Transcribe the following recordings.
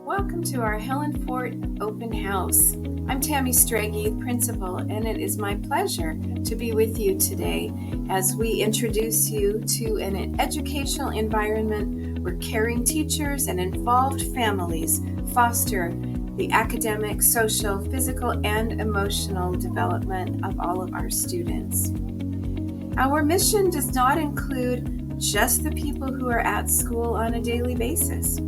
Welcome to our Helen Fort Open House. I'm Tammy Stragey, principal, and it is my pleasure to be with you today as we introduce you to an educational environment where caring teachers and involved families foster the academic, social, physical, and emotional development of all of our students. Our mission does not include just the people who are at school on a daily basis.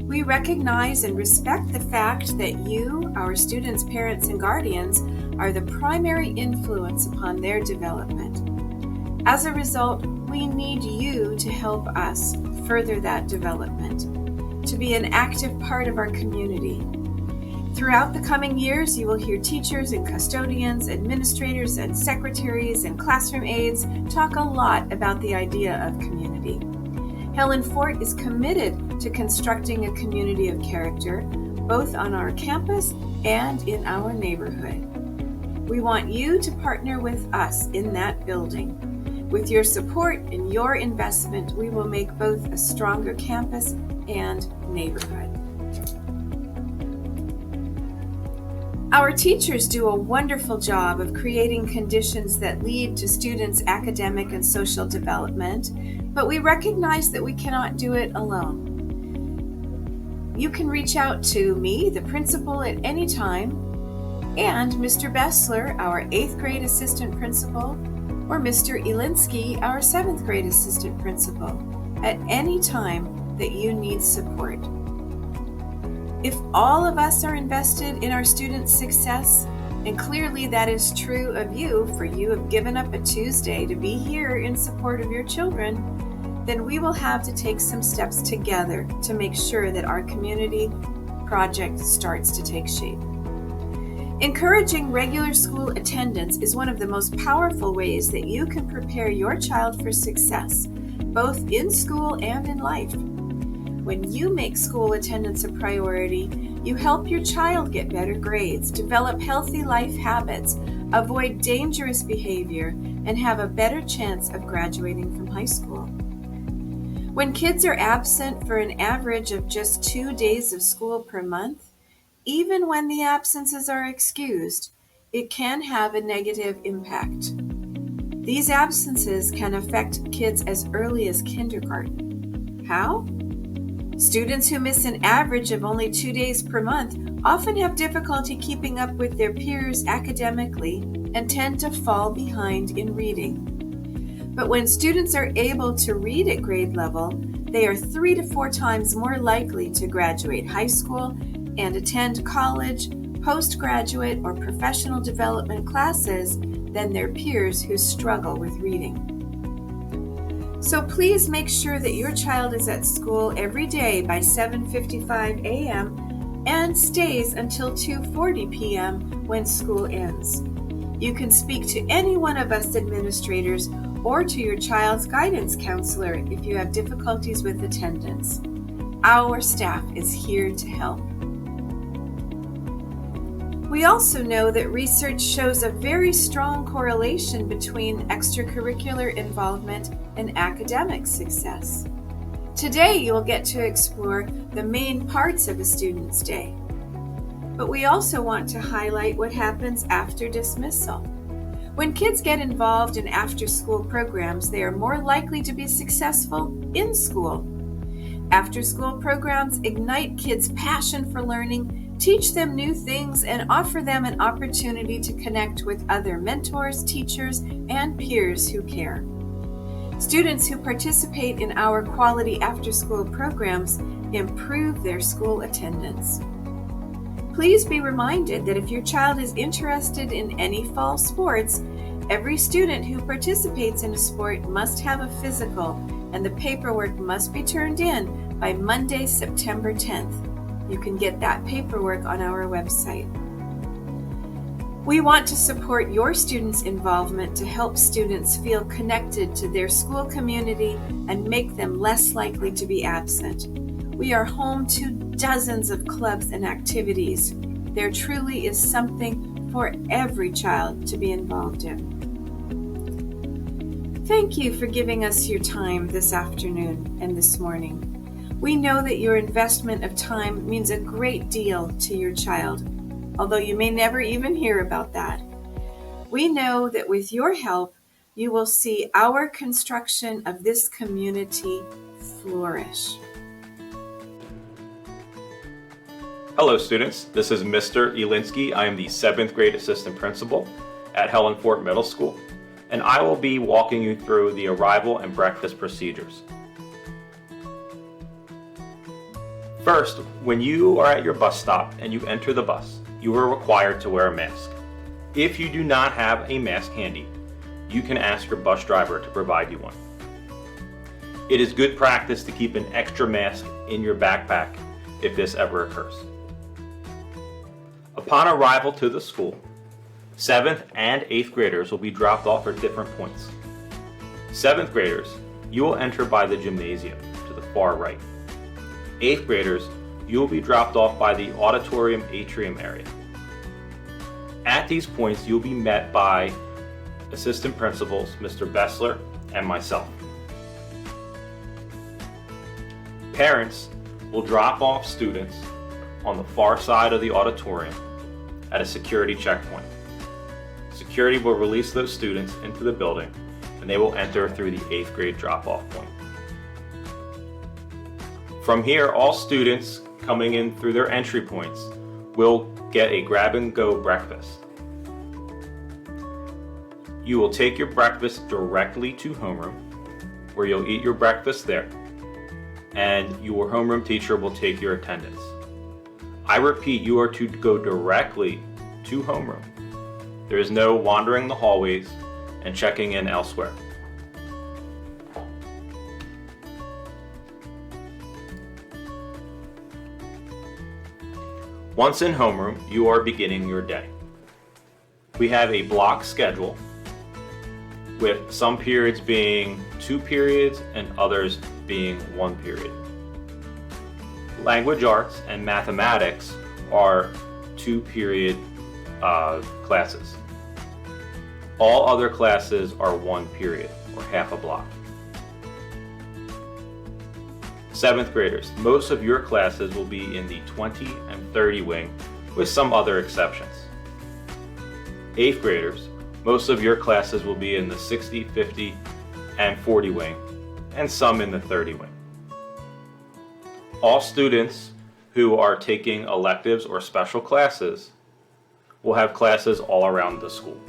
We recognize and respect the fact that you, our students' parents and guardians, are the primary influence upon their development. As a result, we need you to help us further that development, to be an active part of our community. Throughout the coming years, you will hear teachers and custodians, administrators and secretaries and classroom aides talk a lot about the idea of community. Helen Fort is committed to constructing a community of character, both on our campus and in our neighborhood. We want you to partner with us in that building. With your support and your investment, we will make both a stronger campus and neighborhood. Our teachers do a wonderful job of creating conditions that lead to students' academic and social development, but we recognize that we cannot do it alone. You can reach out to me, the principal, at any time, and Mr. Bessler, our 8th grade assistant principal, or Mr. Elinsky, our 7th grade assistant principal, at any time that you need support. If all of us are invested in our students' success, and clearly that is true of you, for you have given up a Tuesday to be here in support of your children, then we will have to take some steps together to make sure that our community project starts to take shape. Encouraging regular school attendance is one of the most powerful ways that you can prepare your child for success, both in school and in life. When you make school attendance a priority, you help your child get better grades, develop healthy life habits, avoid dangerous behavior, and have a better chance of graduating from high school. When kids are absent for an average of just 2 days of school per month, even when the absences are excused, it can have a negative impact. These absences can affect kids as early as kindergarten. How? Students who miss an average of only 2 days per month often have difficulty keeping up with their peers academically and tend to fall behind in reading. But when students are able to read at grade level, they are 3 to 4 times more likely to graduate high school and attend college, postgraduate, or professional development classes than their peers who struggle with reading. So please make sure that your child is at school every day by 7:55 a.m. and stays until 2:40 p.m. when school ends. You can speak to any one of us administrators or to your child's guidance counselor if you have difficulties with attendance. Our staff is here to help. We also know that research shows a very strong correlation between extracurricular involvement and academic success. Today, you'll get to explore the main parts of a student's day. But we also want to highlight what happens after dismissal. When kids get involved in after-school programs, they are more likely to be successful in school. After-school programs ignite kids' passion for learning, teach them new things, and offer them an opportunity to connect with other mentors, teachers, and peers who care. Students who participate in our quality after-school programs improve their school attendance. Please be reminded that if your child is interested in any fall sports, every student who participates in a sport must have a physical, and the paperwork must be turned in by Monday, September 10th. You can get that paperwork on our website. We want to support your students' involvement to help students feel connected to their school community and make them less likely to be absent. We are home to dozens of clubs and activities. There truly is something for every child to be involved in. Thank you for giving us your time this afternoon and this morning. We know that your investment of time means a great deal to your child, although you may never even hear about that. We know that with your help, you will see our construction of this community flourish. Hello students, this is Mr. Elinsky. I am the 7th grade assistant principal at Helen Fort Middle School, and I will be walking you through the arrival and breakfast procedures. First, when you are at your bus stop and you enter the bus, you are required to wear a mask. If you do not have a mask handy, you can ask your bus driver to provide you one. It is good practice to keep an extra mask in your backpack if this ever occurs. Upon arrival to the school, 7th and 8th graders will be dropped off at different points. 7th graders, you will enter by the gymnasium to the far right. 8th graders, you will be dropped off by the auditorium atrium area. At these points, you'll be met by assistant principals, Mr. Bessler and myself. Parents will drop off students on the far side of the auditorium at a security checkpoint. Security will release those students into the building and they will enter through the 8th grade drop-off point. From here, all students coming in through their entry points will get a grab-and-go breakfast. You will take your breakfast directly to homeroom, where you'll eat your breakfast there, and your homeroom teacher will take your attendance. I repeat, you are to go directly to homeroom. There is no wandering the hallways and checking in elsewhere. Once in homeroom, you are beginning your day. We have a block schedule with some periods being 2 periods and others being 1 period. Language arts and mathematics are 2-period classes. All other classes are 1 period or half a block. 7th graders, most of your classes will be in the 20 and 30 wing with some other exceptions. 8th graders, most of your classes will be in the 60, 50, and 40 wing and some in the 30 wing. All students who are taking electives or special classes will have classes all around the school.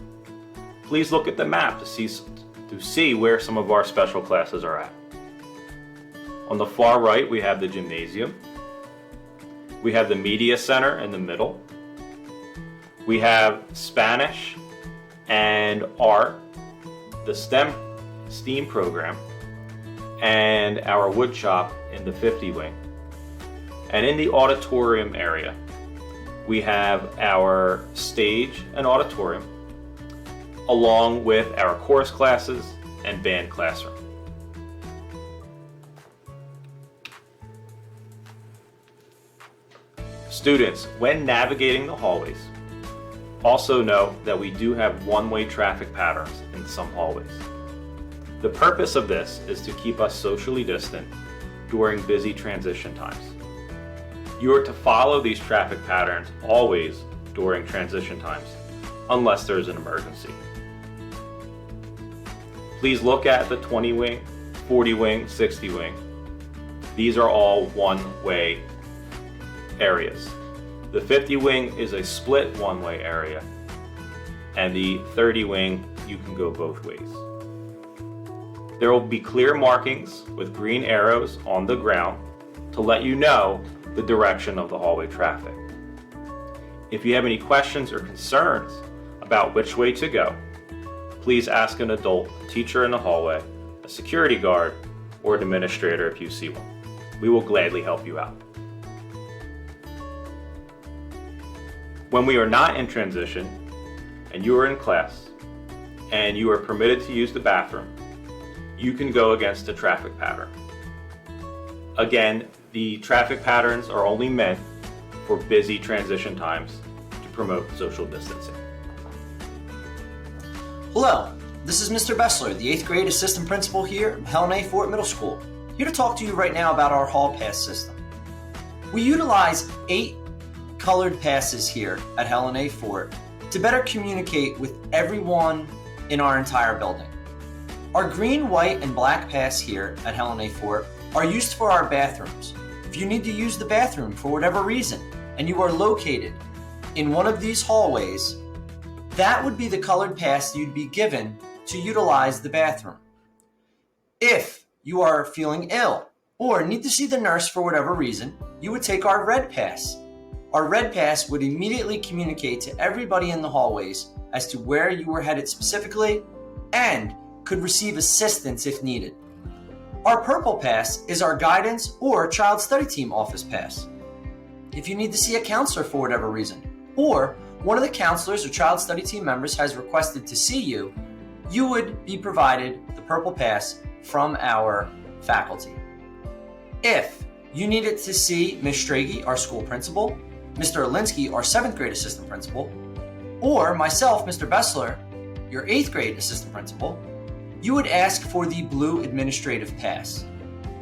Please look at the map to see where some of our special classes are at. On the far right, we have the gymnasium. We have the media center in the middle. We have Spanish and art, the STEAM program, and our wood shop in the 50 wing. And in the auditorium area, we have our stage and auditorium, along with our chorus classes and band classroom. Students, when navigating the hallways, also know that we do have one-way traffic patterns in some hallways. The purpose of this is to keep us socially distant during busy transition times. You are to follow these traffic patterns always during transition times, unless there is an emergency. Please look at the 20 wing, 40 wing, 60 wing. These are all one-way areas. The 50 wing is a split one-way area, and the 30 wing, you can go both ways. There will be clear markings with green arrows on the ground to let you know the direction of the hallway traffic. If you have any questions or concerns about which way to go, please ask an adult, a teacher in the hallway, a security guard, or an administrator if you see one. We will gladly help you out. When we are not in transition and you are in class and you are permitted to use the bathroom, you can go against the traffic pattern. Again, the traffic patterns are only meant for busy transition times to promote social distancing. Hello, this is Mr. Bessler, the 8th grade assistant principal here at Helen Fort Middle School. Here to talk to you right now about our hall pass system. We utilize 8 colored passes here at Helen A. Fort to better communicate with everyone in our entire building. Our green, white, and black pass here at Helen A. Fort are used for our bathrooms. If you need to use the bathroom for whatever reason and you are located in one of these hallways, that would be the colored pass you'd be given to utilize the bathroom. If you are feeling ill or need to see the nurse for whatever reason, you would take our red pass. Our red pass would immediately communicate to everybody in the hallways as to where you were headed specifically and could receive assistance if needed. Our purple pass is our guidance or child study team office pass. If you need to see a counselor for whatever reason, or one of the counselors or child study team members has requested to see you, you would be provided the purple pass from our faculty. If you needed to see Ms. Strage, our school principal, Mr. Alinsky, our 7th grade assistant principal, or myself, Mr. Bessler, your 8th grade assistant principal, you would ask for the blue administrative pass.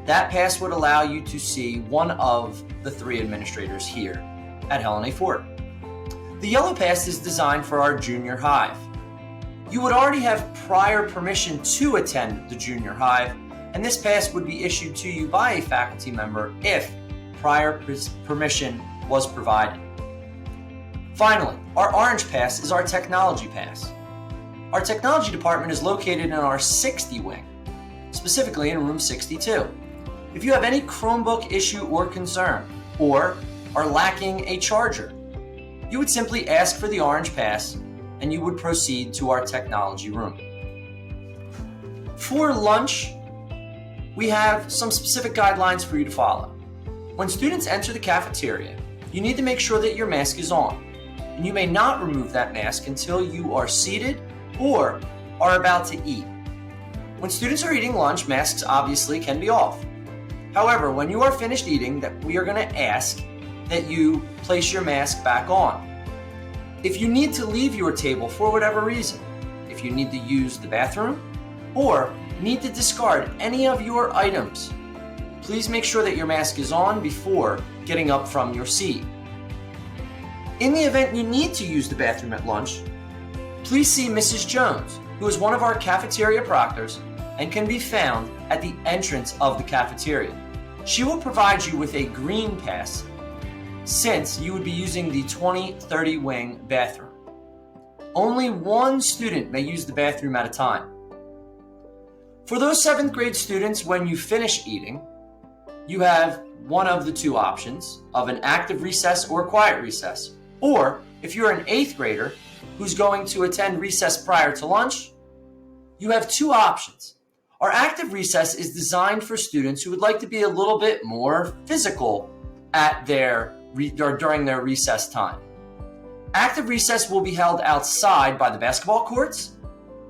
That pass would allow you to see one of the 3 administrators here at Helen A. Fort. The yellow pass is designed for our junior hive. You would already have prior permission to attend the junior hive, and this pass would be issued to you by a faculty member if prior permission was provided. Finally, our orange pass is our technology pass. Our technology department is located in our 60 wing, specifically in room 62. If you have any Chromebook issue or concern, or are lacking a charger, you would simply ask for the orange pass and you would proceed to our technology room. For lunch, we have some specific guidelines for you to follow. When students enter the cafeteria, you need to make sure that your mask is on, and you may not remove that mask until you are seated or are about to eat. When students are eating lunch, masks obviously can be off. However, when you are finished eating, we are going to ask that you place your mask back on. If you need to leave your table for whatever reason, if you need to use the bathroom, or need to discard any of your items, please make sure that your mask is on before getting up from your seat. In the event you need to use the bathroom at lunch, please see Mrs. Jones, who is one of our cafeteria proctors and can be found at the entrance of the cafeteria. She will provide you with a green pass since you would be using the 2030 wing bathroom. Only one student may use the bathroom at a time. For those 7th grade students, when you finish eating, you have one of the 2 options of an active recess or quiet recess. Or if you're an 8th grader who's going to attend recess prior to lunch, you have 2 options. Our active recess is designed for students who would like to be a little bit more physical at during their recess time. Active recess will be held outside by the basketball courts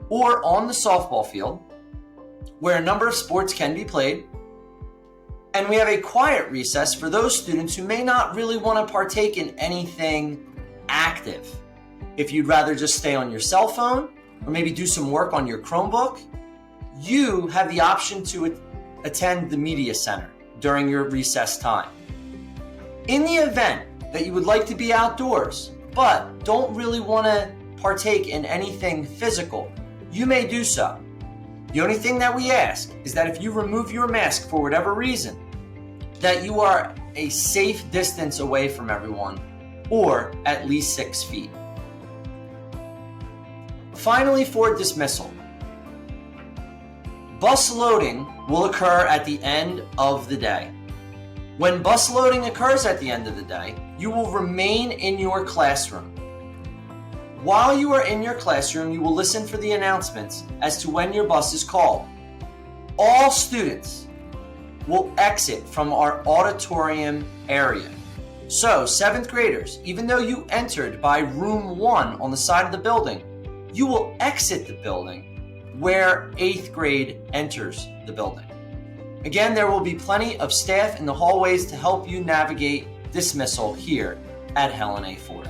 or on the softball field, where a number of sports can be played. And we have a quiet recess for those students who may not really want to partake in anything active. If you'd rather just stay on your cell phone or maybe do some work on your Chromebook, you have the option to attend the media center during your recess time. In the event that you would like to be outdoors, but don't really want to partake in anything physical, you may do so. The only thing that we ask is that if you remove your mask for whatever reason, that you are a safe distance away from everyone, or at least 6 feet. Finally, for dismissal, bus loading will occur at the end of the day. When bus loading occurs at the end of the day, you will remain in your classroom. While you are in your classroom, you will listen for the announcements as to when your bus is called. All students will exit from our auditorium area. So, 7th graders, even though you entered by room 1 on the side of the building, you will exit the building where 8th grade enters the building. Again, there will be plenty of staff in the hallways to help you navigate dismissal here at Helen A. Fort.